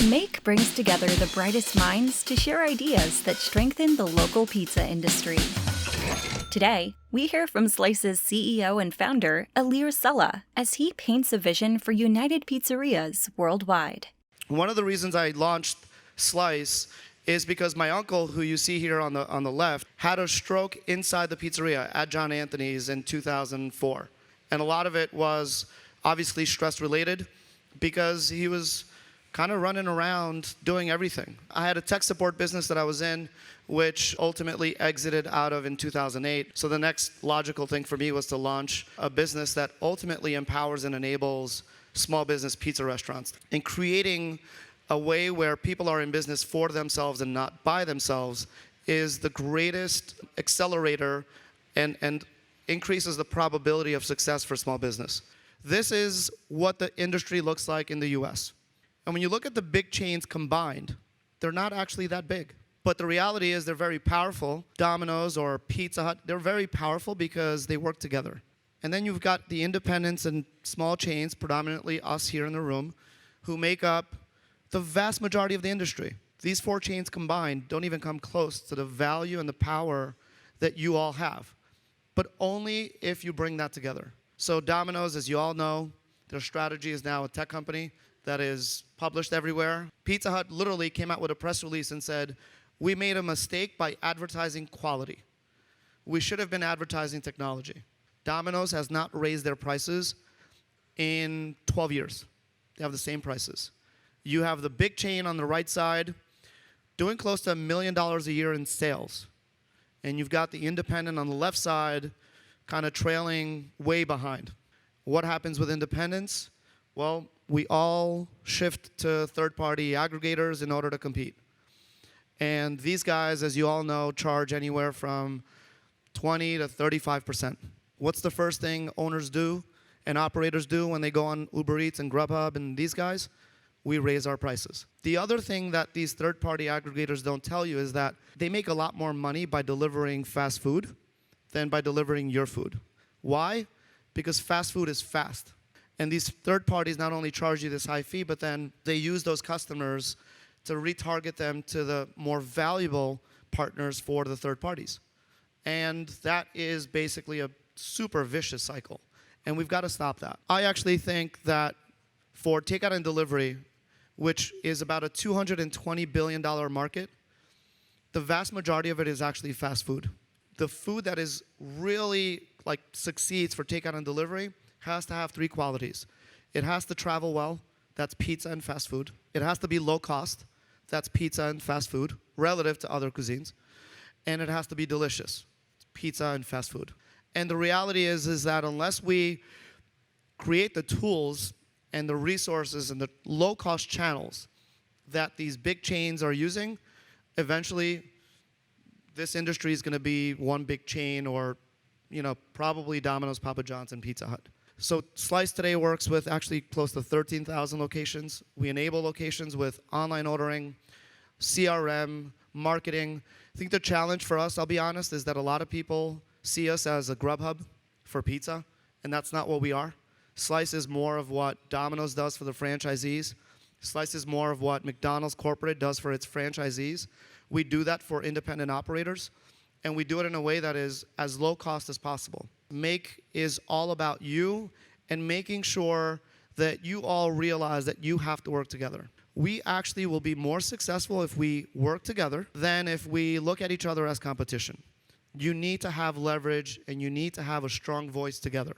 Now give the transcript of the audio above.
Make brings together the brightest minds to share ideas that strengthen the local pizza industry. Today, we hear from Slice's CEO and founder, Ilir Sela, as he paints a vision for United Pizzerias worldwide. One of the reasons I launched Slice is because my uncle, who you see here on the left, had a stroke inside the pizzeria at John Anthony's in 2004. And a lot of it was obviously stress-related because he was kind of running around doing everything. I had a tech support business that I was in, which ultimately exited out of in 2008. So the next logical thing for me was to launch a business that ultimately empowers and enables small business pizza restaurants, and creating a way where people are in business for themselves and not by themselves is the greatest accelerator and increases the probability of success for small business. This is what the industry looks like in the US. And when you look at the big chains combined, they're not actually that big. But the reality is they're very powerful. Domino's or Pizza Hut, they're very powerful because they work together. And then you've got the independents and small chains, predominantly us here in the room, who make up the vast majority of the industry. These four chains combined don't even come close to the value and the power that you all have, but only if you bring that together. So Domino's, as you all know, their strategy is now a tech company that is published everywhere. Pizza Hut literally came out with a press release and said, "We made a mistake by advertising quality. We should have been advertising technology." Domino's has not raised their prices in 12 years. They have the same prices. You have the big chain on the right side doing close to $1 million a year in sales. And you've got the independent on the left side kind of trailing way behind. What happens with independents? Well, we all shift to third-party aggregators in order to compete. And these guys, as you all know, charge anywhere from 20 to 35%. What's the first thing owners do and operators do when they go on Uber Eats and Grubhub and these guys? We raise our prices. The other thing that these third-party aggregators don't tell you is that they make a lot more money by delivering fast food than by delivering your food. Why? Because fast food is fast. And these third parties not only charge you this high fee, but then they use those customers to retarget them to the more valuable partners for the third parties. And that is basically a super vicious cycle. And we've got to stop that. I actually think that for takeout and delivery, which is about a $220 billion market, the vast majority of it is actually fast food. The food that is really succeeds for takeout and delivery has to have three qualities. It has to travel well, that's pizza and fast food. It has to be low cost, that's pizza and fast food, relative to other cuisines. And it has to be delicious, pizza and fast food. And the reality is that unless we create the tools and the resources and the low-cost channels that these big chains are using, eventually this industry is going to be one big chain or probably Domino's, Papa John's, and Pizza Hut. So Slice today works with actually close to 13,000 locations. We enable locations with online ordering, CRM, marketing. I think the challenge for us, I'll be honest, is that a lot of people see us as a Grubhub for pizza, and that's not what we are. Slice is more of what Domino's does for the franchisees. Slice is more of what McDonald's corporate does for its franchisees. We do that for independent operators, and we do it in a way that is as low cost as possible. Make is all about you and making sure that you all realize that you have to work together. We actually will be more successful if we work together than if we look at each other as competition. You need to have leverage and you need to have a strong voice together.